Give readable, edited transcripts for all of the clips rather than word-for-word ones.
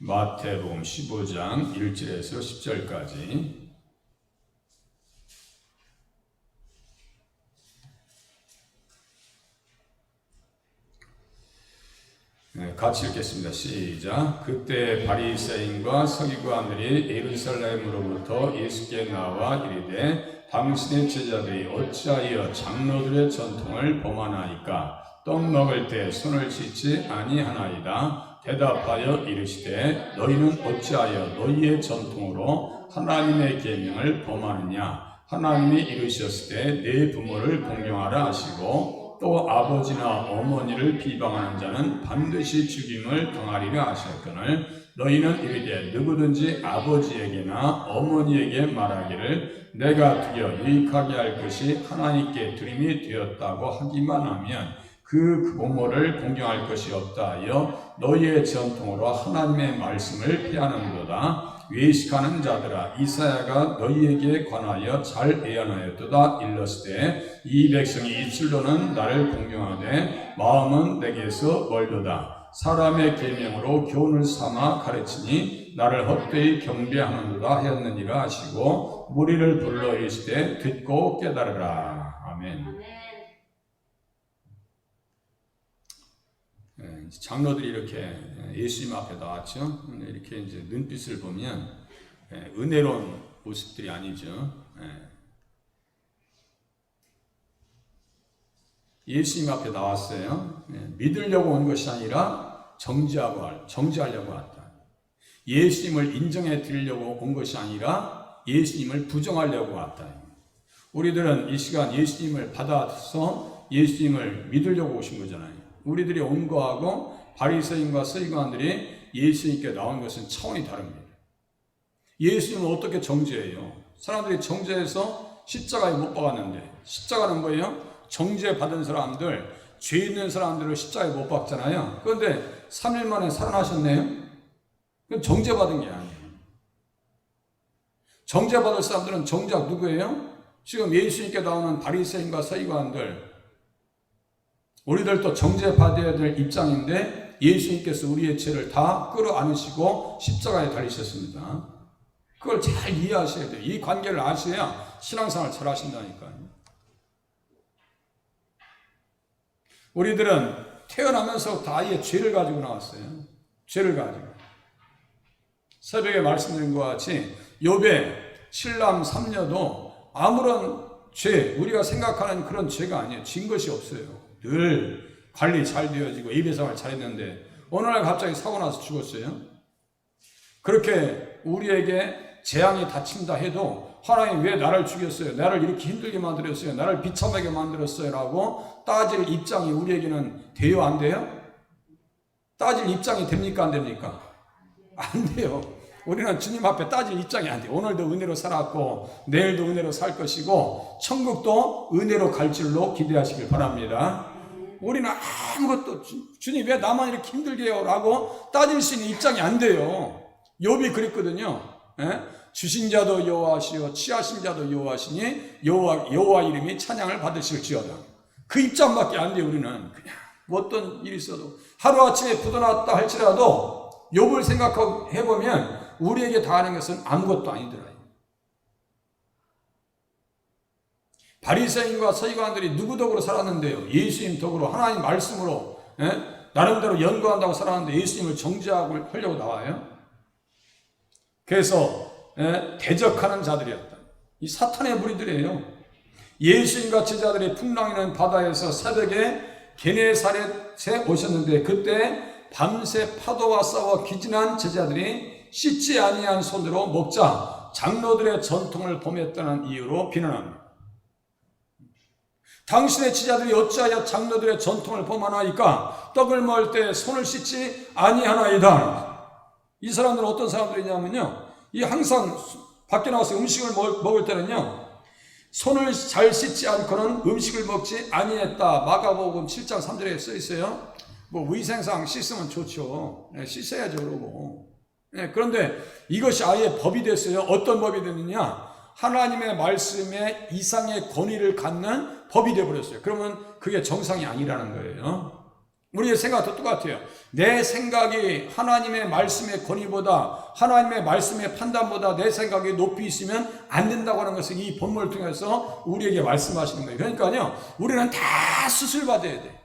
마태복음 15장 1절에서 10절까지. 같이 읽겠습니다. 시작. 그때 바리새인과 서기관들이 예루살렘으로부터 예수께 나와 이르되 당신의 제자들이 어찌하여 장로들의 전통을 범하나이까? 떡 먹을 때 손을 씻지 아니하나이다. 대답하여 이르시되 너희는 어찌하여 너희의 전통으로 하나님의 계명을 범하느냐? 하나님이 이르셨을 때 내 부모를 공경하라 하시고 또 아버지나 어머니를 비방하는 자는 반드시 죽임을 당하리라 하셨거늘 너희는 이르되 누구든지 아버지에게나 어머니에게 말하기를 내가 드려 유익하게 할 것이 하나님께 드림이 되었다고 하기만 하면 그 부모를 공경할 것이 없다 하여 너희의 전통으로 하나님의 말씀을 피하는도다. 외식하는 자들아 이사야가 너희에게 관하여 잘 예언하였도다. 일렀으되 이 백성이 입술로는 나를 공경하되 마음은 내게서 멀도다. 사람의 계명으로 교훈을 삼아 가르치니 나를 헛되이 경배하는도다 하였느니라 하시고 무리를 불러 이르시되 듣고 깨달으라. 아멘. 장로들이 이렇게 예수님 앞에 나왔죠. 이렇게 이제 눈빛을 보면 은혜로운 모습들이 아니죠. 예수님 앞에 나왔어요. 믿으려고 온 것이 아니라 정죄하려고 왔다. 예수님을 인정해 드리려고 온 것이 아니라 예수님을 부정하려고 왔다. 우리들은 이 시간 예수님을 받아서 예수님을 믿으려고 오신 거잖아요. 우리들이 온 거하고 바리새인과 서기관들이 예수님께 나온 것은 차원이 다릅니다. 예수님은 어떻게 정죄해요? 사람들이 정죄해서 십자가에 못 박았는데 십자가는 뭐예요? 정죄받은 사람들, 죄 있는 사람들을 십자가에 못 박잖아요. 그런데 3일 만에 살아나셨네요? 그건 정죄받은 게 아니에요. 정죄받을 사람들은 정작 누구예요? 지금 예수님께 나오는 바리새인과 서기관들, 우리들도 정죄받아야 될 입장인데 예수님께서 우리의 죄를 다 끌어안으시고 십자가에 달리셨습니다. 그걸 잘 이해하셔야 돼요. 이 관계를 아셔야 신앙생활을 잘 하신다니까요. 우리들은 태어나면서부터 아예 죄를 가지고 나왔어요. 죄를 가지고. 새벽에 말씀드린 것 같이 욥의 7남 3녀도 아무런 죄, 우리가 생각하는 그런 죄가 아니에요. 진 것이 없어요. 늘 관리 잘 되어지고 예배생활 잘했는데 어느 날 갑자기 사고 나서 죽었어요. 그렇게 우리에게 재앙이 닥친다 해도 하나님 왜 나를 죽였어요? 나를 이렇게 힘들게 만들었어요? 나를 비참하게 만들었어요? 라고 따질 입장이 우리에게는 돼요? 안 돼요? 따질 입장이 됩니까? 안 됩니까? 안 돼요. 우리는 주님 앞에 따질 입장이 안 돼요. 오늘도 은혜로 살았고 내일도 은혜로 살 것이고 천국도 은혜로 갈 줄로 기대하시길 바랍니다. 우리는 아무것도 주님 왜 나만 이렇게 힘들게 해요? 라고 따질 수 있는 입장이 안 돼요. 욥이 그랬거든요. 주신 자도 여호와시요 취하신 자도 여호와시니 여호와 이름이 찬양을 받으실지어다. 그 입장밖에 안 돼요. 우리는 그냥 어떤 일이 있어도 하루아침에 부도났다 할지라도 욥을 생각해보면 우리에게 당하는 것은 아무것도 아니더라. 바리새인과 서기관들이 누구 덕으로 살았는데요? 예수님 덕으로 하나님 말씀으로 나름대로 연구한다고 살았는데 예수님을 정죄하려고 나와요. 그래서 대적하는 자들이었다. 이 사탄의 무리들이에요. 예수님과 제자들이 풍랑이는 바다에서 새벽에 게네사렛에 오셨는데 그때 밤새 파도와 싸워 기진한 제자들이 씻지 아니한 손으로 먹자 장로들의 전통을 범했다는 이유로 비난합니다. 당신의 제자들이 어찌하여 장로들의 전통을 범하나이까? 떡을 먹을 때 손을 씻지 아니하나이다. 이 사람들은 어떤 사람들이냐면요, 이 항상 밖에 나와서 음식을 먹을 때는요 손을 잘 씻지 않고는 음식을 먹지 아니했다. 마가복음 7장 3절에 써 있어요. 뭐 위생상 씻으면 좋죠. 씻어야죠. 그러고. 그런데 이것이 아예 법이 됐어요. 어떤 법이 됐느냐? 하나님의 말씀에 이상의 권위를 갖는 법이 되어버렸어요. 그러면 그게 정상이 아니라는 거예요. 우리의 생각도 똑같아요. 내 생각이 하나님의 말씀의 권위보다, 하나님의 말씀의 판단보다 내 생각이 높이 있으면 안 된다고 하는 것을 이 본문을 통해서 우리에게 말씀하시는 거예요. 그러니까요, 우리는 다 수술받아야 돼.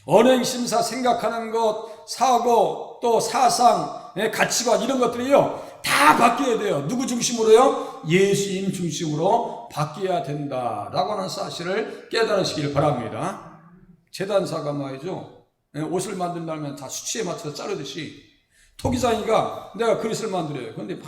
언행심사, 생각하는 것, 사고, 또 사상, 가치관 이런 것들이요 다 바뀌어야 돼요. 누구 중심으로요? 예수님 중심으로 바뀌어야 된다라고 하는 사실을 깨달으시길 바랍니다. 재단사가 말이죠, 옷을 만든다면 다 수치에 맞춰서 자르듯이 토기장이가 내가 그릇을 만들어요. 그런데 막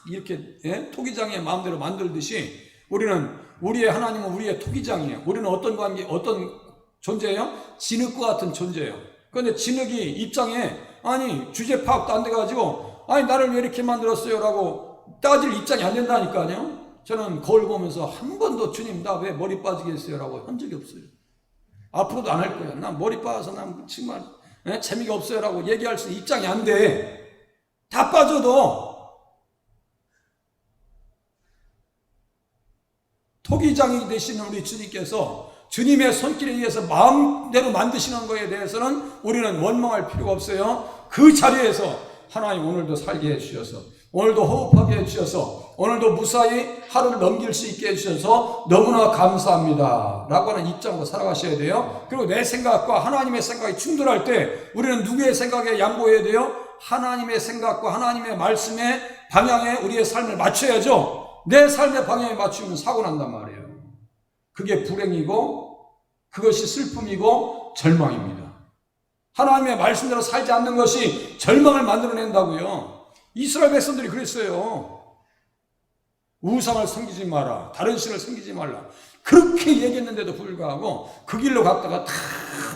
이렇게 토기장의 마음대로 만들듯이 우리는, 우리의 하나님은 우리의 토기장이에요. 우리는 어떤 관계, 어떤 존재예요? 진흙과 같은 존재예요. 그런데 진흙이 입장에 아니 주제 파악도 안 돼가지고 아니 나를 왜 이렇게 만들었어요? 라고 따질 입장이 안 된다니까요. 저는 거울 보면서 한 번도 주님 나 왜 머리 빠지게 했어요? 라고 한 적이 없어요. 앞으로도 안 할 거예요. 난 머리 빠져서 난 정말 재미가 없어요 라고 얘기할 수 있는 입장이 안 돼. 다 빠져도 토기장이 되시는 우리 주님께서 주님의 손길에 의해서 마음대로 만드시는 것에 대해서는 우리는 원망할 필요가 없어요. 그 자리에서 하나님 오늘도 살게 해주셔서, 오늘도 호흡하게 해주셔서, 오늘도 무사히 하루를 넘길 수 있게 해주셔서 너무나 감사합니다 라고 하는 입장으로 살아가셔야 돼요. 그리고 내 생각과 하나님의 생각이 충돌할 때 우리는 누구의 생각에 양보해야 돼요? 하나님의 생각과 하나님의 말씀의 방향에 우리의 삶을 맞춰야죠. 내 삶의 방향에 맞추면 사고 난단 말이에요. 그게 불행이고 그것이 슬픔이고 절망입니다. 하나님의 말씀대로 살지 않는 것이 절망을 만들어낸다고요. 이스라엘 백성들이 그랬어요. 우상을 섬기지 마라, 다른 신을 섬기지 말라, 그렇게 얘기했는데도 불구하고 그 길로 갔다가 다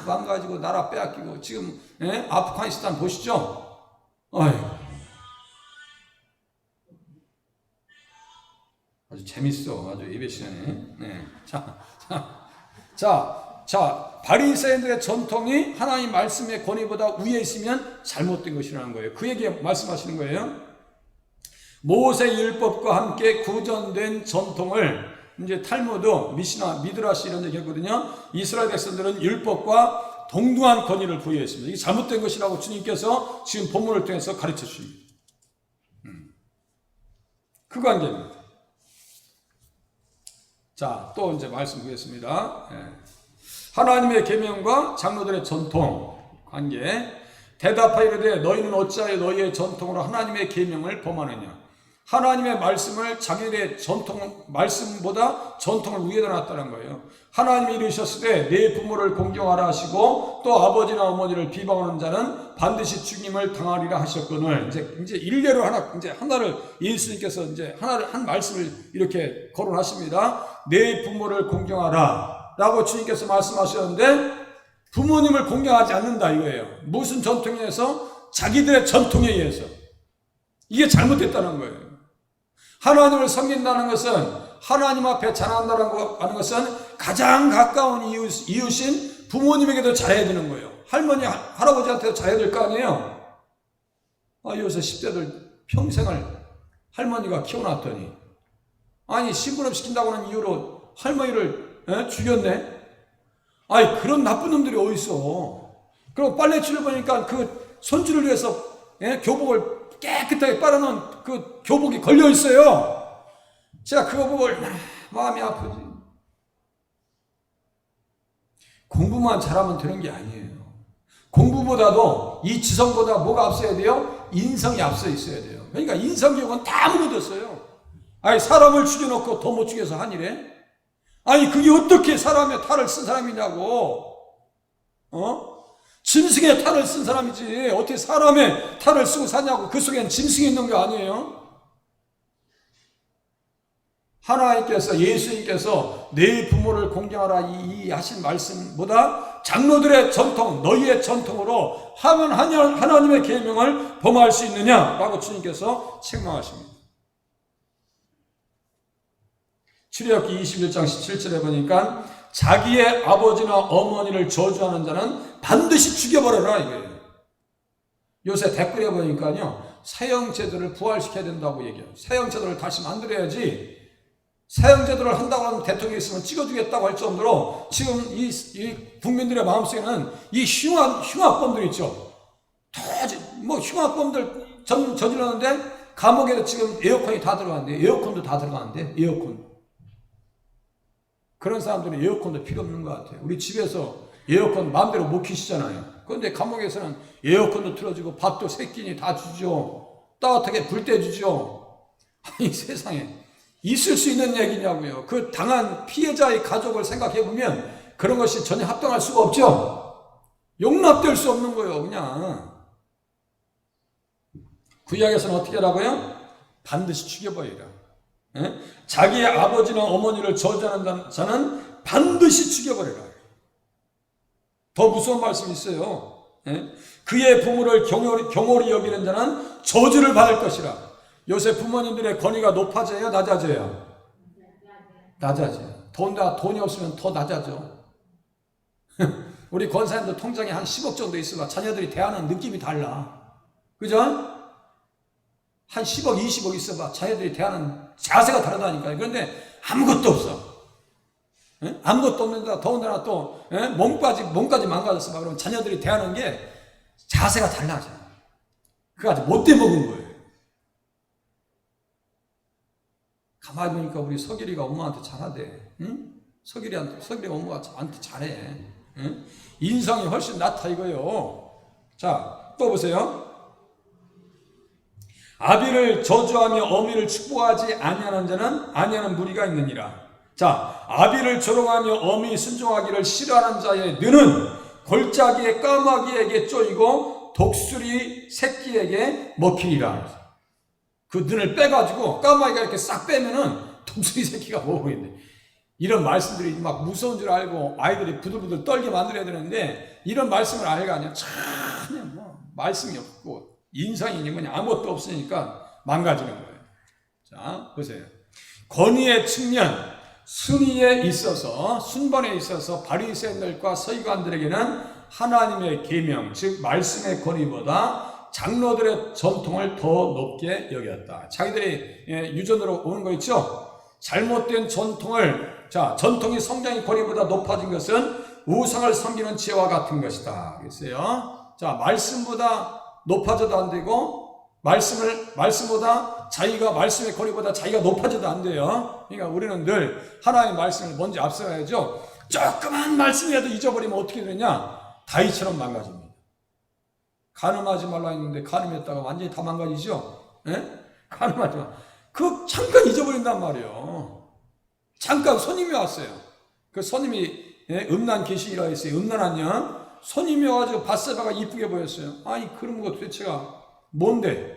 망가지고 나라 빼앗기고 지금 아프가니스탄 보시죠. 아주 재밌어. 아주 예배 시간에. 자, 바리새인들의 전통이 하나님 말씀의 권위보다 위에 있으면 잘못된 것이라는 거예요. 그에게 말씀하시는 거예요. 모세 율법과 함께 구전된 전통을 이제 탈무드, 미시나, 미드라시 이런 얘기 했거든요. 이스라엘 백성들은 율법과 동등한 권위를 부여했습니다. 이게 잘못된 것이라고 주님께서 지금 본문을 통해서 가르쳐 주십니다. 그 관계입니다. 자, 또 이제 말씀 보겠습니다. 하나님의 계명과 장로들의 전통 관계. 대답하이르되 너희는 어찌하여 너희의 전통으로 하나님의 계명을 범하느냐. 하나님의 말씀을 자기들의 말씀보다 전통을 위에다 놨다는 거예요. 하나님이 이르셨을 때 내 부모를 공경하라 하시고 또 아버지나 어머니를 비방하는 자는 반드시 죽임을 당하리라 하셨거늘. 이제 일례로 하나를 예수님께서 한 말씀을 이렇게 거론하십니다. 내 부모를 공경하라 라고 주님께서 말씀하셨는데 부모님을 공경하지 않는다 이거예요. 무슨 전통에 의해서? 자기들의 전통에 의해서. 이게 잘못됐다는 거예요. 하나님을 섬긴다는 것은, 하나님 앞에 자랑한다는 것은 가장 가까운 이웃인 부모님에게도 잘해야 되는 거예요. 할머니, 할아버지한테도 잘해야 될 거 아니에요. 요새 10대들 평생을 할머니가 키워놨더니 심부름 시킨다고 하는 이유로 할머니를 죽였네? 그런 나쁜 놈들이 어딨어. 그리고 빨래줄을 보니까 그 손주를 위해서 교복을 깨끗하게 빨아놓은 그 교복이 걸려있어요. 제가 그거 보고 마음이 아프지. 공부만 잘하면 되는 게 아니에요. 공부보다도 이 지성보다 뭐가 앞서야 돼요? 인성이 앞서 있어야 돼요. 그러니까 인성교육은 다 무너졌어요. 사람을 죽여놓고 더 못 죽여서 한 일에? 그게 어떻게 사람의 탈을 쓴 사람이냐고. 짐승의 탈을 쓴 사람이지 어떻게 사람의 탈을 쓰고 사냐고. 그 속에는 짐승이 있는 거 아니에요? 하나님께서, 예수님께서 내 부모를 공경하라 이 하신 말씀보다 장로들의 전통, 너희의 전통으로 하면 하나님의 계명을 범할 수 있느냐라고 주님께서 책망하십니다. 출애굽기 21장 17절에 보니까 자기의 아버지나 어머니를 저주하는 자는 반드시 죽여버려라 이거예요. 요새 댓글에 보니까요, 사형제도를 부활시켜야 된다고 얘기해요. 사형제도를 다시 만들어야지 사형제도를 한다고 하면 대통령이 있으면 찍어주겠다고 할 정도로 지금 이 국민들의 마음속에는 이 흉악범들 있죠. 뭐 흉악범들 저질렀는데 감옥에도 지금 에어컨이 다 들어가는데, 에어컨도 다 들어가는데, 에어컨. 그런 사람들은 에어컨도 필요 없는 것 같아요. 우리 집에서 에어컨 마음대로 못 키시잖아요. 그런데 감옥에서는 에어컨도 틀어주고 밥도 세 끼니 다 주죠. 따뜻하게 불 떼주죠. 아니 세상에 있을 수 있는 얘기냐고요. 그 당한 피해자의 가족을 생각해 보면 그런 것이 전혀 합당할 수가 없죠. 용납될 수 없는 거예요. 그냥 구약에서는 어떻게 하라고요? 반드시 죽여버리라. 자기의 아버지나 어머니를 저주하는 자는 반드시 죽여버리라. 더 무서운 말씀이 있어요. 그의 부모를 경홀히 여기는 자는 저주를 받을 것이라. 요새 부모님들의 권위가 높아져요? 낮아져요? 낮아져요. 더군다나 돈이 없으면 더 낮아져. 우리 권사님들 통장에 한 10억 정도 있어봐. 자녀들이 대하는 느낌이 달라. 그죠? 한 10억, 20억 있어봐. 자녀들이 대하는 자세가 다르다니까요. 그런데 아무것도 없어. 아무것도 없는데 더군다나 또 몸까지 망가졌어 봐. 그러면 자녀들이 대하는 게 자세가 달라져. 그거 아주 못돼 먹은 거예요. 가만히 보니까 우리 서길이가 엄마한테 잘하대. 응? 서길이가 엄마한테 잘해. 응? 인성이 훨씬 낫다 이거요. 자, 또 보세요. 아비를 저주하며 어미를 축복하지 아니하는 자는 아니하는 무리가 있느니라. 자, 아비를 조롱하며 어미 순종하기를 싫어하는 자의 눈은 골짜기의 까마귀에게 쪼이고 독수리 새끼에게 먹히리라. 그 눈을 빼가지고 까마귀가 이렇게 싹 빼면은 독수리 새끼가 먹어버린대. 이런 말씀들이 막 무서운 줄 알고 아이들이 부들부들 떨게 만들어야 되는데 이런 말씀을 알고 아니야. 전혀 뭐 말씀이 없고 인상이 그냥 아무것도 없으니까 망가지는 거예요. 자, 보세요. 권위의 측면, 순위에 있어서 순번에 있어서 바리새인들과 서기관들에게는 하나님의 계명, 즉 말씀의 권위보다 장로들의 전통을 더 높게 여겼다. 자기들이 유전으로 오는 거 있죠? 잘못된 전통을, 자, 전통이 성장의 권위보다 높아진 것은 우상을 섬기는 지혜와 같은 것이다. 그랬어요. 자, 말씀보다 높아져도 안 되고, 말씀보다 자기가, 말씀의 권위보다 자기가 높아져도 안 돼요. 그러니까 우리는 늘 하나님의 말씀을 먼저 앞서가야죠. 조그만 말씀이라도 잊어버리면 어떻게 되느냐? 다윗처럼 망가집니다. 간음하지 말라 했는데 간음했다가 완전히 다 망가지죠? 간음하지 마. 그 잠깐 잊어버린단 말이에요. 잠깐 손님이 왔어요. 그 손님이 음란 귀신이라 했어요. 음란한 년. 손님이 와가지고 밧세바가 이쁘게 보였어요. 아니 그런 거 도대체가 뭔데?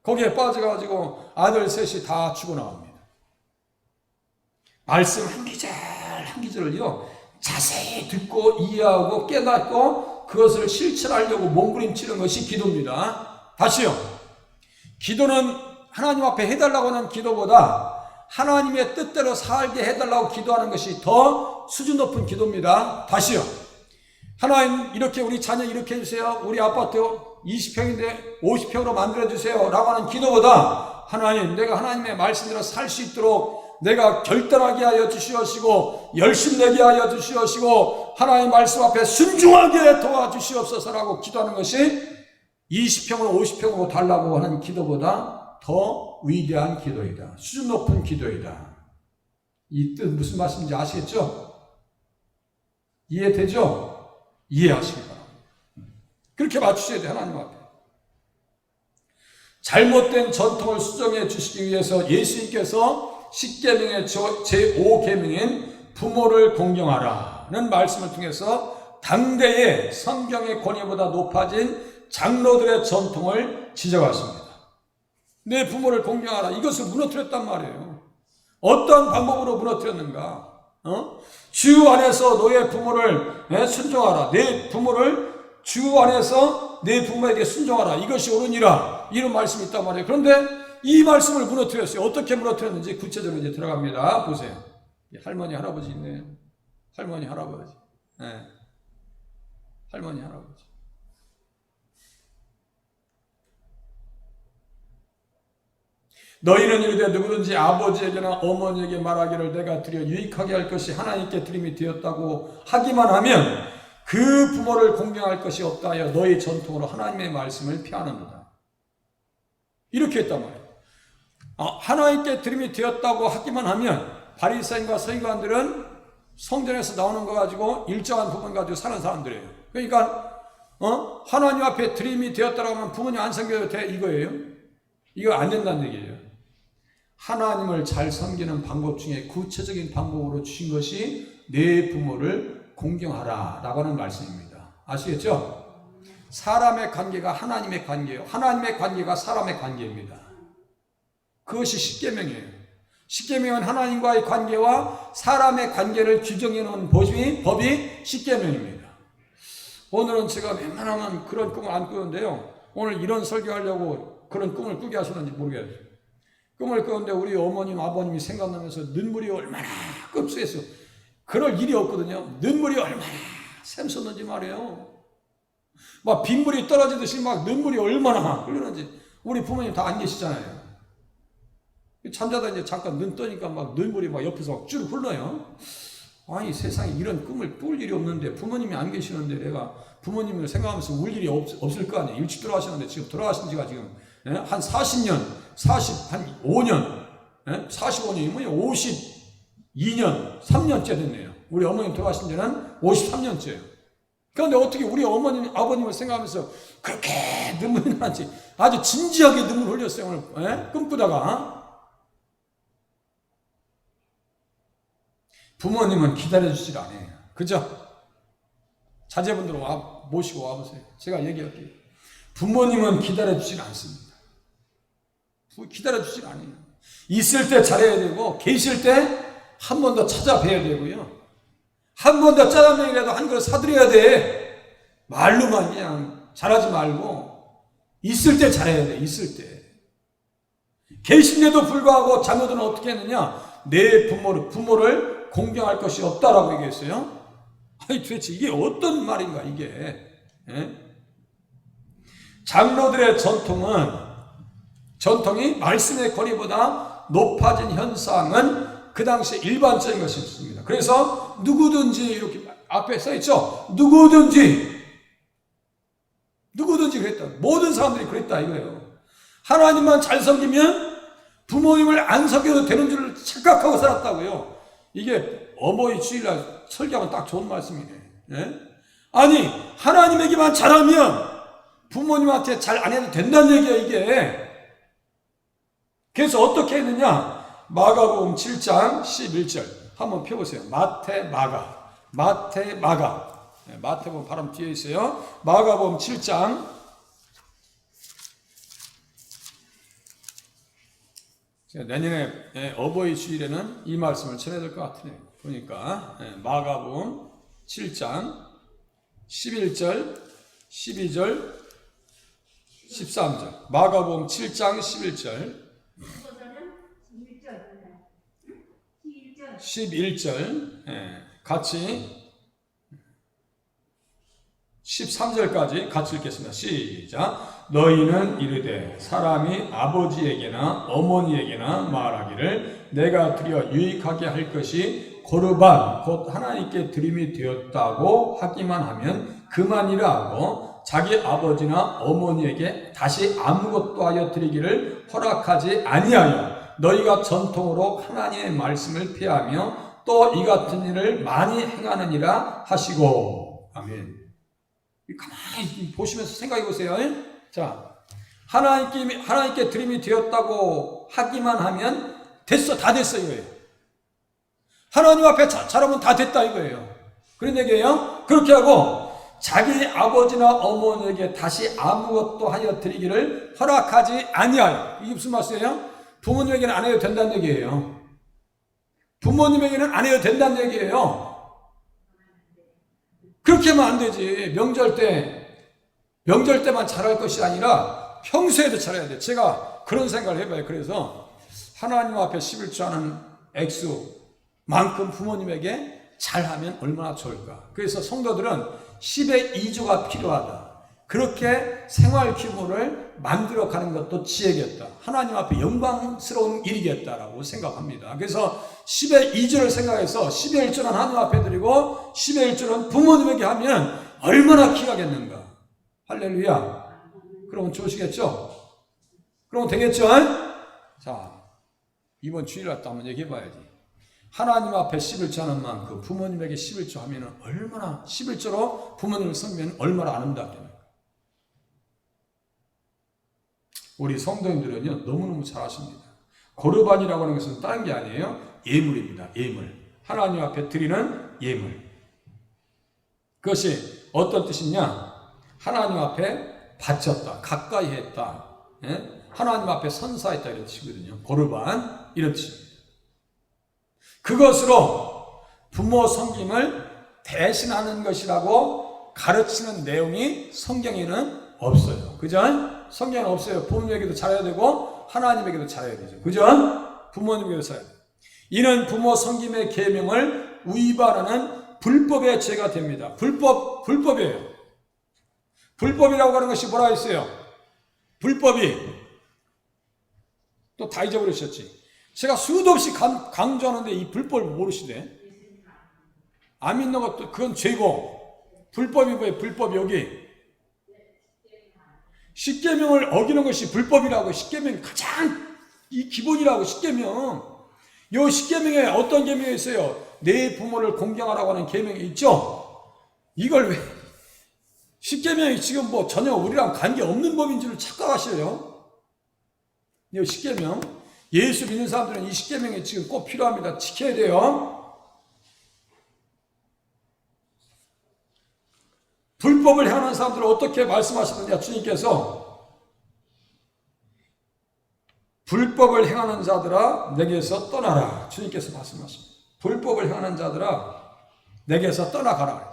거기에 빠져가지고 아들 셋이 다 죽어 나옵니다. 말씀 한 기절 한 기절을요 자세히 듣고 이해하고 깨닫고 그것을 실천하려고 몸부림치는 것이 기도입니다. 다시요. 기도는 하나님 앞에 해달라고 하는 기도보다 하나님의 뜻대로 살게 해달라고 기도하는 것이 더 수준 높은 기도입니다. 다시요. 하나님 이렇게 우리 자녀 이렇게 해주세요. 우리 아파트 20평인데 50평으로 만들어주세요 라고 하는 기도보다 하나님 내가 하나님의 말씀대로 살 수 있도록 내가 결단하게 하여 주시옵시고 열심내게 하여 주시옵시고 하나님 말씀 앞에 순종하게 도와주시옵소서라고 기도하는 것이 20평으로 50평으로 달라고 하는 기도보다 더 위대한 기도이다. 수준 높은 기도이다. 이 뜻 무슨 말씀인지 아시겠죠? 이해되죠? 이해하시기 바랍니다. 그렇게 맞추셔야 돼요. 하나님 앞에. 잘못된 전통을 수정해 주시기 위해서 예수님께서 10계명의 제5계명인 부모를 공경하라는 말씀을 통해서 당대의 성경의 권위보다 높아진 장로들의 전통을 지적하십니다. 내 부모를 공경하라. 이것을 무너뜨렸단 말이에요. 어떤 방법으로 무너뜨렸는가? 주 안에서 너의 부모를 순종하라. 내 부모를 주 안에서 내 부모에게 순종하라. 이것이 옳으니라. 이런 말씀이 있단 말이에요. 그런데 이 말씀을 무너뜨렸어요. 어떻게 무너뜨렸는지 구체적으로 이제 들어갑니다. 보세요. 할머니, 할아버지 있네요. 할머니, 할아버지. 할머니, 할아버지. 너희는 이르되 누구든지 아버지에게나 어머니에게 말하기를 내가 드려 유익하게 할 것이 하나님께 드림이 되었다고 하기만 하면 그 부모를 공경할 것이 없다 하여 너희 전통으로 하나님의 말씀을 피하는도다. 이렇게 했단 말이에요. 하나님께 드림이 되었다고 하기만 하면 바리새인과 서기관들은 성전에서 나오는 거 가지고 일정한 부분 가지고 사는 사람들이에요. 그러니까 하나님 앞에 드림이 되었다고 하면 부모님 안 섬겨도 돼 이거예요. 이거 안 된다는 얘기예요. 하나님을 잘 섬기는 방법 중에 구체적인 방법으로 주신 것이 내 부모를 공경하라 라고 하는 말씀입니다. 아시겠죠? 사람의 관계가 하나님의 관계예요. 하나님의 관계가 사람의 관계입니다. 그것이 십계명이에요. 십계명은 하나님과의 관계와 사람의 관계를 규정해 놓은 법이 십계명입니다. 오늘은 제가 웬만하면 그런 꿈을 안 꾸는데요. 오늘 이런 설교하려고 그런 꿈을 꾸게 하셨는지 모르겠어요. 꿈을 꾸는데 우리 어머님, 아버님이 생각나면서 눈물이 얼마나 끔찍했어. 그럴 일이 없거든요. 눈물이 얼마나 샘솟는지 말이에요. 막 빗물이 떨어지듯이 막 눈물이 얼마나 흐르는지. 우리 부모님 다 안 계시잖아요. 잠자다 이제 잠깐 눈 뜨니까 막 눈물이 막 옆에서 막 쭉 흘러요. 아니 세상에 이런 꿈을 꿀 일이 없는데 부모님이 안 계시는데 내가 부모님을 생각하면서 울 일이 없을 거 아니에요. 일찍 돌아가시는데 지금 돌아가신 지가 지금 한 40년, 한 5년, 45년이면 52년, 3년째 됐네요. 우리 어머님 돌아가신 지는 53년째예요. 그런데 어떻게 우리 어머님, 아버님을 생각하면서 그렇게 눈물이 나는지 아주 진지하게 눈물 흘렸어요. 오늘 꿈꾸다가. 부모님은 기다려주질 않아요. 그죠? 자제분들 모시고 와보세요. 제가 얘기할게요. 부모님은 기다려주질 않습니다. 기다려주질 않아요. 있을 때 잘해야 되고 계실 때 한 번 더 찾아뵈야 되고요. 한 번 더 짜장면이라도 한 그릇 사드려야 돼. 말로만 그냥 잘하지 말고 있을 때 잘해야 돼. 있을 때. 계신데도 불구하고 자녀들은 어떻게 했느냐. 내 부모를 공경할 것이 없다라고 얘기했어요. 아니 도대체 이게 어떤 말인가 이게. 장로들의 전통이 말씀의 권위보다 높아진 현상은 그 당시에 일반적인 것이었습니다. 그래서 누구든지 이렇게 앞에 써있죠. 누구든지 그랬다. 모든 사람들이 그랬다 이거예요. 하나님만 잘 섬기면 부모님을 안 섬겨도 되는 줄 착각하고 살았다고요. 이게 어버이 주일날 설교하면 딱 좋은 말씀이네. 아니 하나님에게만 잘하면 부모님한테 잘 안 해도 된다는 얘기야 이게. 그래서 어떻게 했느냐. 마가복음 7장 11절 한번 펴보세요. 마태복음 바로 뒤에 있어요. 마가복음 7장 내년에 어버이 주일에는 이 말씀을 전해야 될 것 같으네요. 그러니까 마가복음 7장 11절 12절 13절 마가복음 7장 11절 11절 같이 13절까지 같이 읽겠습니다. 시작. 너희는 이르되 사람이 아버지에게나 어머니에게나 말하기를 내가 드려 유익하게 할 것이 고르반 곧 하나님께 드림이 되었다고 하기만 하면 그만이라 하고 자기 아버지나 어머니에게 다시 아무것도 하여 드리기를 허락하지 아니하여 너희가 전통으로 하나님의 말씀을 피하며 또 이 같은 일을 많이 행하느니라 하시고. 아멘. 가만히 보시면서 생각해 보세요. 자, 하나님께 드림이 되었다고 하기만 하면 됐어, 다 됐어 이거예요. 하나님 앞에 잘하면 다 됐다 이거예요. 그런 얘기예요. 그렇게 하고 자기 아버지나 어머니에게 다시 아무것도 하여 드리기를 허락하지 아니하여. 이게 무슨 말씀이에요? 부모님에게는 안 해도 된다는 얘기예요. 부모님에게는 안 해도 된다는 얘기예요. 그렇게 하면 안 되지. 명절 때만 잘할 것이 아니라 평소에도 잘해야 돼. 제가 그런 생각을 해봐요. 그래서 하나님 앞에 11조 하는 액수만큼 부모님에게 잘하면 얼마나 좋을까. 그래서 성도들은 10의 2조가 필요하다. 그렇게 생활 규모를 만들어가는 것도 지혜겠다. 하나님 앞에 영광스러운 일이겠다라고 생각합니다. 그래서 10의 2조를 생각해서 10의 1조는 하나님 앞에 드리고 10의 1조는 부모님에게 하면 얼마나 귀하겠는가. 할렐루야. 그러면 좋으시겠죠? 그러면 되겠죠? 자, 이번 주일날 또 한번 얘기해봐야지. 하나님 앞에 11조 하는 만큼 부모님에게 11조 하면 얼마나, 11조로 부모님을 섬기면 얼마나 아름답겠는가. 우리 성도님들은요, 너무너무 잘 아십니다. 거르반이라고 하는 것은 다른 게 아니에요. 예물입니다. 예물. 하나님 앞에 드리는 예물. 그것이 어떤 뜻이냐? 하나님 앞에 바쳤다. 가까이 했다. 예? 하나님 앞에 선사했다. 이런 뜻이거든요. 거르반. 이런 뜻입니다. 그것으로 부모 섬김을 대신하는 것이라고 가르치는 내용이 성경에는 없어요. 그죠? 성경에는 없어요. 부모님에게도 잘해야 되고 하나님에게도 잘해야 되죠. 그죠? 부모님에게도 잘해야 돼요. 이는 부모 섬김의 계명을 위반하는 불법의 죄가 됩니다. 불법이에요. 불법이라고 하는 것이 뭐라 했어요? 불법이 또 다 잊어버리셨지. 제가 수도 없이 강조하는데 이 불법을 모르시네. 안 믿는 것도 그건 죄고, 불법이 뭐예요? 불법 여기. 십계명을 어기는 것이 불법이라고. 십계명이 가장 이 기본이라고. 십계명. 요 십계명에 어떤 계명이 있어요? 내 부모를 공경하라고 하는 계명이 있죠. 이걸 왜 십계명이 지금 뭐 전혀 우리랑 관계없는 법인 줄 착각하셔요. 이 십계명, 예수 믿는 사람들은 이 십계명이 지금 꼭 필요합니다. 지켜야 돼요. 불법을 행하는 사람들은 어떻게 말씀하시느냐. 주님께서 불법을 행하는 자들아 내게서 떠나라. 주님께서 말씀하십니다. 불법을 행하는 자들아 내게서 떠나가라.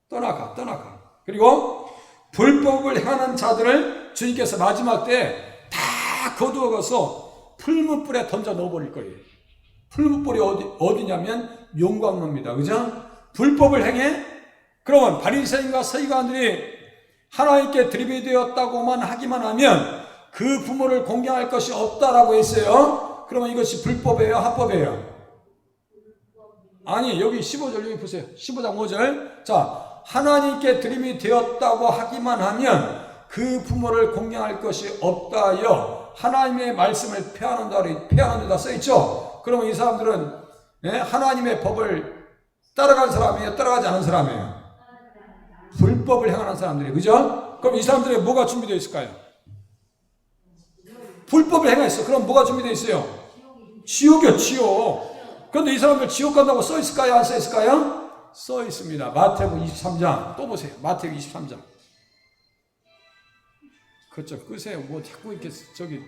떠나가. 그리고 불법을 행하는 자들을 주님께서 마지막 때 다 거두어가서 풀무불에 던져 넣어버릴 거예요. 풀무불이 어디냐면 용광로입니다. 그죠? 불법을 행해? 그러면 바리새인과 서기관들이 하나님께 드림이 되었다고만 하기만 하면 그 부모를 공경할 것이 없다라고 했어요. 그러면 이것이 불법이에요? 합법이에요? 아니, 여기 15절 여기 보세요. 15장 5절. 자, 하나님께 드림이 되었다고 하기만 하면 그 부모를 공경할 것이 없다 하여 하나님의 말씀을 폐하는 데다 써있죠. 그러면 이 사람들은 하나님의 법을 따라간 사람이에요? 따라가지 않은 사람이에요? 불법을 행하는 사람들이에요. 그죠? 그럼 이 사람들에게 뭐가 준비되어 있을까요? 불법을 행했어. 그럼 뭐가 준비되어 있어요? 지옥이요, 지옥. 그런데 이 사람들 지옥 간다고 써 있을까요? 안 써 있을까요? 써 있습니다. 마태복음 23장. 또 보세요. 마태복음 23장. 그렇죠. 끄세요. 뭐 자꾸 이렇게 저기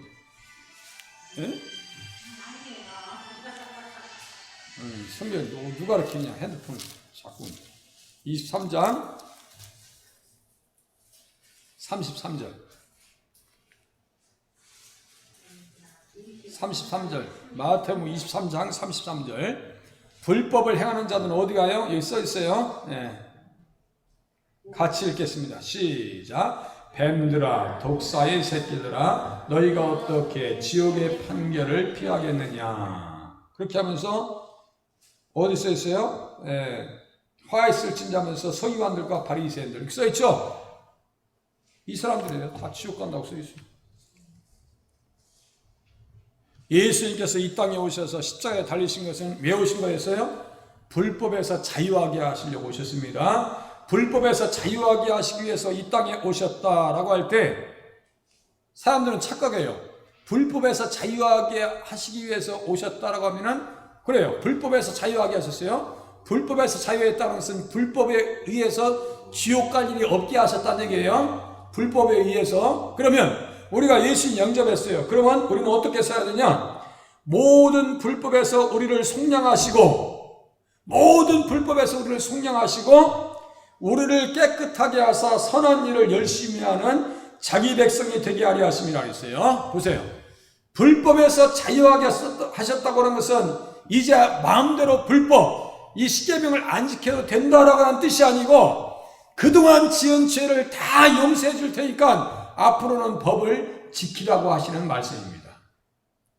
성경 누가 이렇게 했냐. 핸드폰 자꾸. 23장 33절. 33절. 마태복음 23장 33절. 불법을 행하는 자들은 어디 가요? 여기 써 있어요. 네. 같이 읽겠습니다. 시작. 뱀들아, 독사의 새끼들아, 너희가 어떻게 지옥의 판결을 피하겠느냐. 그렇게 하면서 어디 써 있어요? 화 있을진자면서 서기관들과 바리새인들 이렇게 써 있죠. 이 사람들이에요. 다 지옥 간다고 써 있어요. 예수님께서 이 땅에 오셔서 십자가에 달리신 것은 왜 오신 거였어요? 불법에서 자유하게 하시려고 오셨습니다. 불법에서 자유하게 하시기 위해서 이 땅에 오셨다라고 할 때 사람들은 착각해요. 불법에서 자유하게 하시기 위해서 오셨다라고 하면은 그래요. 불법에서 자유하게 하셨어요. 불법에서 자유했다는 것은 불법에 의해서 지옥 갈 일이 없게 하셨다는 얘기예요. 불법에 의해서. 그러면 우리가 예수님 영접했어요. 그러면 우리는 어떻게 살아야 되냐? 모든 불법에서 우리를 속량하시고 모든 불법에서 우리를 속량하시고 우리를 깨끗하게 하사 선한 일을 열심히 하는 자기 백성이 되게 하려 하심이라 했어요. 보세요. 불법에서 자유하게 하셨다고 하는 것은 이제 마음대로 불법, 이 십계명을 안 지켜도 된다라고 하는 뜻이 아니고 그동안 지은 죄를 다 용서해 줄 테니까 앞으로는 법을 지키라고 하시는 말씀입니다.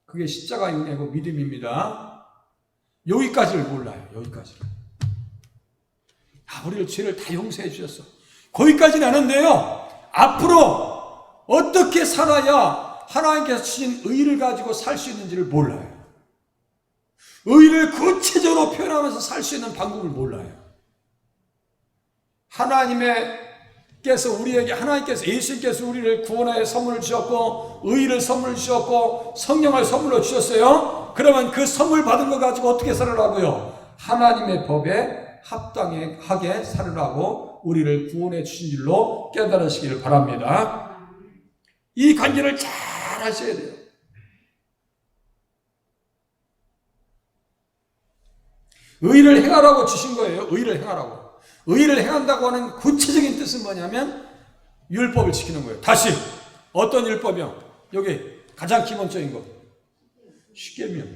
그게 십자가 은혜고 믿음입니다. 여기까지를 몰라요. 여기까지를. 우리를 죄를 다 용서해 주셨어. 거기까지는 아는데요. 앞으로 어떻게 살아야 하나님께서 주신 의를 가지고 살 수 있는지를 몰라요. 의를 구체적으로 표현하면서 살 수 있는 방법을 몰라요. 하나님께서 예수님께서 우리를 구원의 선물을 주셨고, 의를 선물 주셨고, 성령을 선물로 주셨어요. 그러면 그 선물 받은 거 가지고 어떻게 살으라고요? 하나님의 법에 합당하게 살으라고 우리를 구원해 주신 줄로 깨달으시기를 바랍니다. 이 관계를 잘 하셔야 돼요. 의를 행하라고 주신 거예요. 의를 행하라고. 의를 행한다고 하는 구체적인 뜻은 뭐냐면 율법을 지키는 거예요. 다시 어떤 율법이요? 여기 가장 기본적인 거 십계명.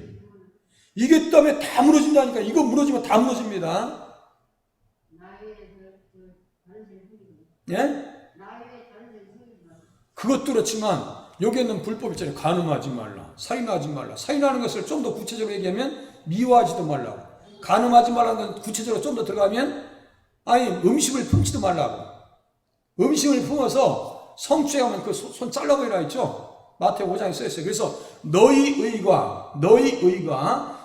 이게 때문에 다 무너진다니까. 이거 무너지면 다 무너집니다. 예? 그것도 그렇지만 여기에는 불법 있잖아요. 간음하지 말라, 살인하지 말라. 살인하는 것을 좀 더 구체적으로 얘기하면 미워하지도 말라고. 간음하지 말라는 건 구체적으로 좀 더 들어가면 음식을 품지도 말라고. 음식을 품어서 성추행하면 그 손 잘라버리라 했죠. 마태복음 5장에 써있어요. 그래서 너희 의가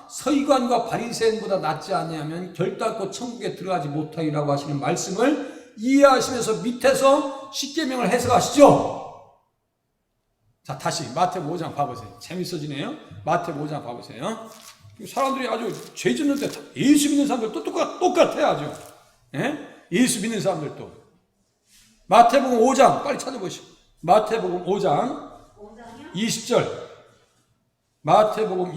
서기관과 바리새인보다 낫지 않냐면 결단코 천국에 들어가지 못하리라고 하시는 말씀을 이해하시면서 밑에서 십계명을 해석하시죠. 자, 다시 마태복음 5장 봐보세요. 재밌어지네요. 마태복음 5장 봐보세요. 사람들이 아주 죄 짓는데 예수 믿는 사람들도 똑같아요. 아주. 예? 예수 믿는 사람들도. 마태복음 5장 빨리 찾아보시오. 마태복음 5장 20절. 마태복음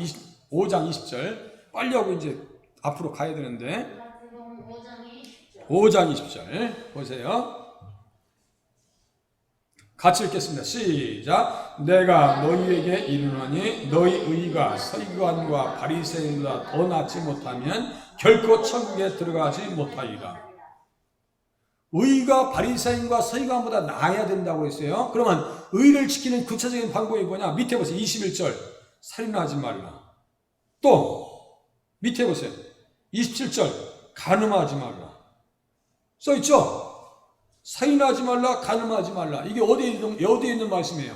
5장 20절. 빨리 하고 이제 앞으로 가야 되는데. 5장 20절 보세요. 같이 읽겠습니다. 시작. 내가 너희에게 이르노니 너희 의가 서기관과 바리새인보다 더 낫지 못하면 결코 천국에 들어가지 못하리라. 의가 바리새인과 서기관보다 나아야 된다고 했어요. 그러면 의를 지키는 구체적인 방법이 뭐냐? 밑에 보세요. 21절. 살인하지 말라. 또 밑에 보세요. 27절. 간음하지 말라. 써있죠? 살인하지 말라, 간음하지 말라. 이게 어디에 있는 말씀이에요?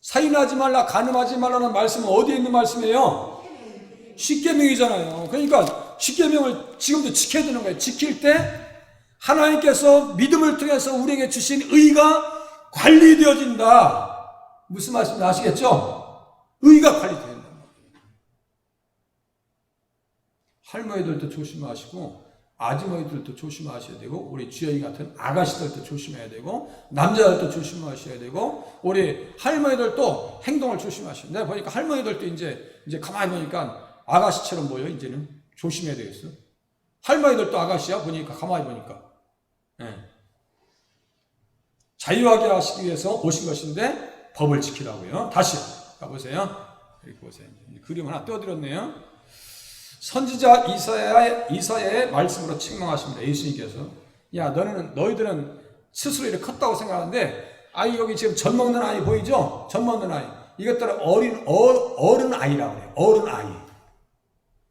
살인하지 말라, 간음하지 말라는 말씀은 어디에 있는 말씀이에요? 십계명이잖아요. 그러니까 십계명을 지금도 지켜야 되는 거예요. 지킬 때 하나님께서 믿음을 통해서 우리에게 주신 의가 관리되어진다. 무슨 말씀인지 아시겠죠? 의가 관리된다. 할머니들도 조심하시고 아주머니들도 조심하셔야 되고, 우리 주영이 같은 아가씨들도 조심해야 되고, 남자들도 조심하셔야 되고, 우리 할머니들도 행동을 조심하셔야 돼요. 내가 보니까 할머니들도 이제 가만히 보니까 아가씨처럼 보여. 이제는 조심해야 되겠어. 할머니들도 아가씨야. 보니까 가만히 보니까. 네. 자유하게 하시기 위해서 오신 것인데 법을 지키라고요. 다시 가보세요. 이렇게 보세요. 그림 하나 떼어드렸네요. 선지자 이사야의 말씀으로 책망하십니다. 예수님께서. 야, 너희들은 스스로 이렇게 컸다고 생각하는데, 여기 지금 젖 먹는 아이 보이죠? 젖 먹는 아이. 이것들은 어른 아이라고 해요. 어른 아이.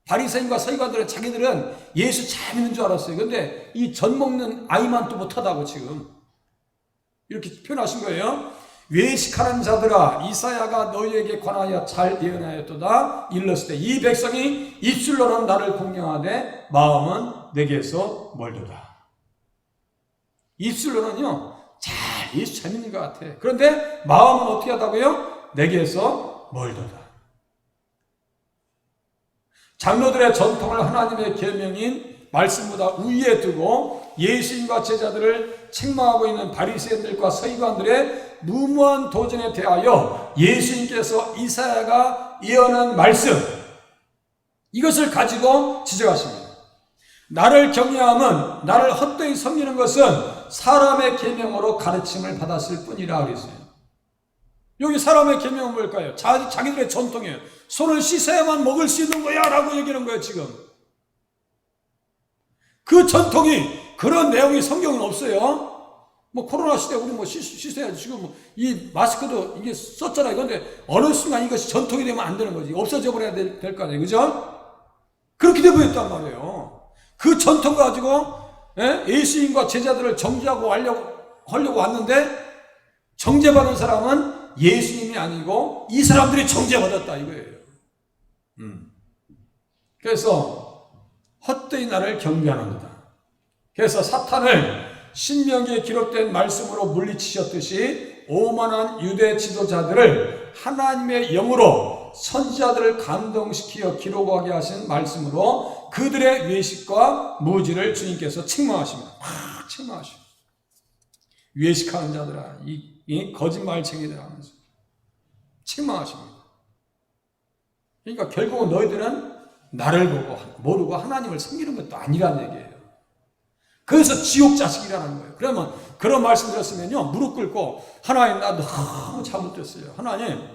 바리새인과 서기관들은 자기들은 예수 잘 믿는 줄 알았어요. 근데 이 젖 먹는 아이만 또 못하다고 지금 이렇게 표현하신 거예요. 외식하는 자들아, 이사야가 너희에게 관하여 잘 예언하였도다. 일렀을 때 이 백성이 입술로는 나를 공경하되 마음은 내게서 멀도다. 입술로는요 예수 잘 믿는 것 같아. 그런데 마음은 어떻게 하다고요? 내게서 멀도다. 장로들의 전통을 하나님의 계명인 말씀보다 위에 두고 예수님과 제자들을 책망하고 있는 바리새인들과 서기관들의 무모한 도전에 대하여 예수님께서 이사야가 예언한 말씀, 이것을 가지고 지적하십니다. 나를 경외함은, 나를 헛되이 섬기는 것은 사람의 계명으로 가르침을 받았을 뿐이라 그랬어요. 여기 사람의 계명은 뭘까요? 자기들의 전통이에요. 손을 씻어야만 먹을 수 있는 거야 라고 얘기하는 거예요. 지금 그 전통이 그런 내용이 성경은 없어요. 뭐 코로나 시대 우리 뭐 씻어야지. 지금 뭐 이 마스크도 이게 썼잖아요. 그런데 어느 순간 이것이 전통이 되면 안 되는 거지. 없어져 버려야 될 거 아니에요. 그죠? 그렇게 되버렸단 말이에요. 그 전통 가지고 예수님과 제자들을 정죄하고 하려고 왔는데 정죄받은 사람은 예수님이 아니고 이 사람들이 정죄받았다 이거예요. 그래서 헛되이 나를 경배하는도다. 그래서 사탄을 신명기에 기록된 말씀으로 물리치셨듯이 오만한 유대 지도자들을 하나님의 영으로 선지자들을 감동시키어 기록하게 하신 말씀으로 그들의 외식과 무지를 주님께서 책망하십니다. 막 책망하십니다. 외식하는 자들아, 이 거짓말쟁이들 하면서 책망하십니다. 그러니까 결국은 너희들은 나를 보고 모르고 하나님을 섬기는 것도 아니라는 얘기예요. 그래서 지옥 자식이라는 거예요. 그러면 그런 말씀 드렸으면요, 무릎 꿇고 하나님 나 너무 잘못됐어요. 하나님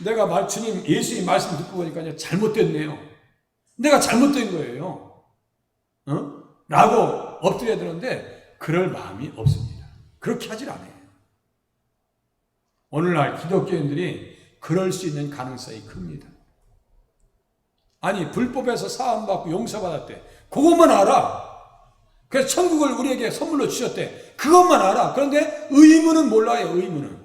내가 주님 예수님 말씀 듣고 보니까 잘못됐네요. 내가 잘못된 거예요. 라고 엎드려야 되는데 그럴 마음이 없습니다. 그렇게 하질 않아요. 오늘날 기독교인들이 그럴 수 있는 가능성이 큽니다. 아니 불법에서 사함받고 용서받았대. 그것만 알아. 그래서 천국을 우리에게 선물로 주셨대. 그것만 알아. 그런데 의무는 몰라요. 의무는.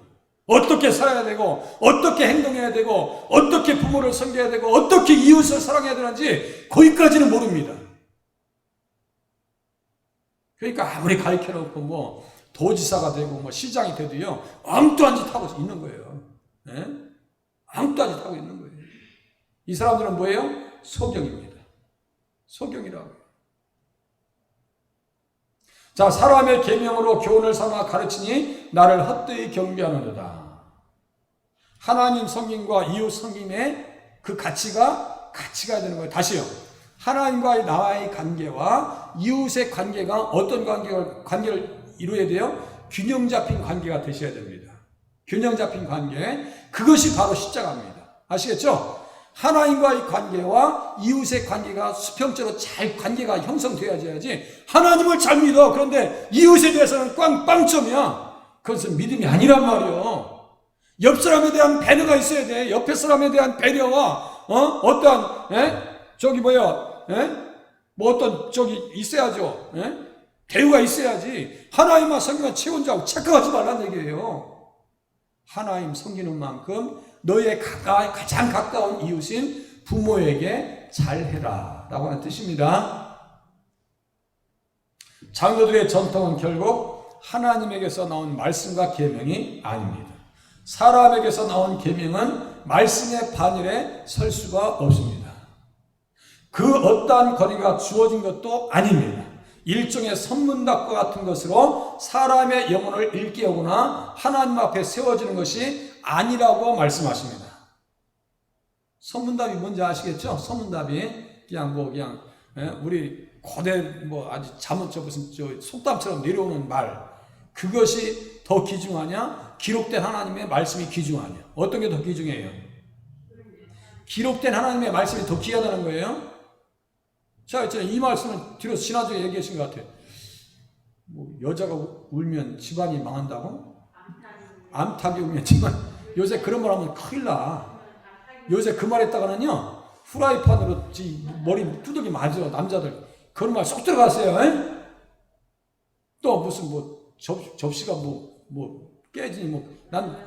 어떻게 살아야 되고 어떻게 행동해야 되고 어떻게 부모를 섬겨야 되고 어떻게 이웃을 사랑해야 되는지 거기까지는 모릅니다. 그러니까 아무리 가르쳐놓고 뭐 도지사가 되고 뭐 시장이 돼도요 엉뚱한 짓 하고 있는 거예요. 네? 엉뚱한 짓 하고 있는 거예요. 이 사람들은 뭐예요? 소경입니다. 소경이라고요. 자, 사람의 계명으로 교훈을 삼아 가르치니 나를 헛되이 경배하는도다. 하나님 성김과 이웃 성김의 그 가치가 되는 거예요. 다시요. 하나님과의 나와의 관계와 이웃의 관계가 어떤 관계를 이루어야 돼요? 균형 잡힌 관계가 되셔야 됩니다. 균형 잡힌 관계. 그것이 바로 십자가입니다. 아시겠죠? 하나님과의 관계와 이웃의 관계가 수평적으로 잘 관계가 형성되어야지. 하나님을 잘 믿어. 그런데 이웃에 대해서는 빵점이야. 그것은 믿음이 아니란 말이요. 옆 사람에 대한 배려가 있어야 돼. 옆에 사람에 대한 배려와 있어야죠. 대우가 있어야지. 하나님만 섬기면 최고자고 착각하지 말란 얘기예요. 하나님 섬기는 만큼 너의 가장 가까운 이웃인 부모에게 잘해라 라고 하는 뜻입니다. 장로들의 전통은 결국 하나님에게서 나온 말씀과 계명이 아닙니다. 사람에게서 나온 계명은 말씀의 반열에 설 수가 없습니다. 그 어떠한 거리가 주어진 것도 아닙니다. 일종의 선문답과 같은 것으로 사람의 영혼을 일깨우거나 하나님 앞에 세워지는 것이 아니라고 말씀하십니다. 선문답이 뭔지 아시겠죠? 선문답이 그냥 우리 고대 아주 무슨 속담처럼 내려오는 말, 그것이 더 귀중하냐? 기록된 하나님의 말씀이 귀중하냐? 어떤 게 더 귀중해요? 기록된 하나님의 말씀이 더 귀하다는 거예요. 자, 이 말씀은 뒤로 지난주에 얘기하신 것 같아요. 여자가 울면 집안이 망한다고? 암탉이 울면 집안. 요새 그런 말 하면 큰일 나. 요새 그 말 했다가는요, 후라이팬으로 머리 두들기 맞아, 남자들. 그런 말 쏙 들어갔어요. 또 무슨 접시가 깨지니 난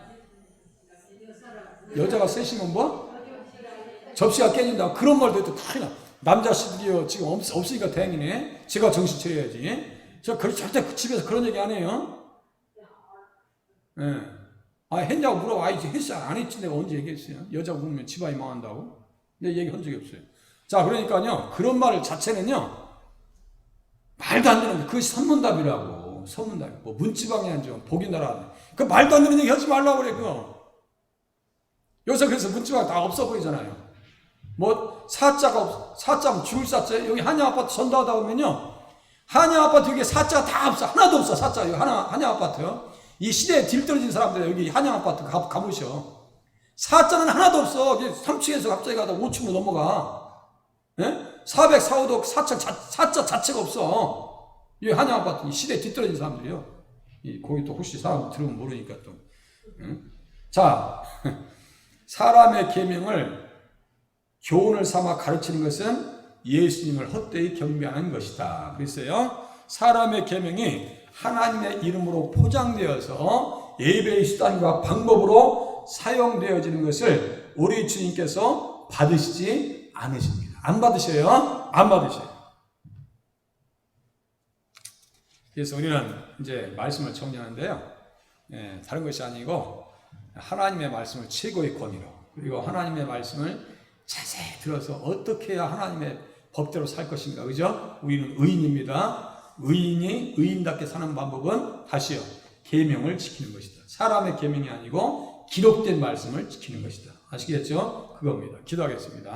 여자가 셋이면 접시가 깨진다고 그런 말도 해도 큰일 나. 남자씨들이요, 지금 없으니까 다행이네. 제가 정신 차려야지. 저 절대 집에서 그런 얘기 안 해요. 했냐고 물어봐. 했어. 안 했지. 내가 언제 얘기했어요? 여자가 울면 집안이 망한다고? 내 얘기한 적이 없어요. 자, 그러니까요, 그런 말 자체는요, 말도 안 되는, 그것이 선문답이라고. 선문답. 문지방에 앉으면 복이 나라. 그 말도 안 되는 얘기 하지 말라고 그래, 그거. 요새 그래서 문지방 다 없어 보이잖아요. 사자면 죽을 사자. 여기 한양 아파트 전도하다 보면요, 한양 아파트 여기 사자가 다 없어. 하나도 없어, 사자. 여기 한양 아파트요. 이 시대에 딜 떨어진 사람들 여기 한양 아파트 가보셔. 사자는 하나도 없어. 3층에서 갑자기 가다 5층으로 넘어가. 404호도 사자 자체가 없어. 이 한양 아파트 시대에 뒤떨어진 사람들이요. 거기 또 혹시 사람 들으면 모르니까 또. 응? 자, 사람의 계명을 교훈을 삼아 가르치는 것은 예수님을 헛되이 경배하는 것이다. 그랬어요. 사람의 계명이 하나님의 이름으로 포장되어서 예배의 수단과 방법으로 사용되어지는 것을 우리 주님께서 받으시지 않으십니다. 안 받으셔요? 안 받으셔요. 그래서 우리는 이제 말씀을 정리하는데요. 다른 것이 아니고 하나님의 말씀을 최고의 권위로, 그리고 하나님의 말씀을 자세히 들어서 어떻게 해야 하나님의 법대로 살 것인가, 그죠? 우리는 의인입니다. 의인이 의인답게 사는 방법은 다시요, 계명을 지키는 것이다. 사람의 계명이 아니고 기록된 말씀을 지키는 것이다. 아시겠죠? 그겁니다. 기도하겠습니다.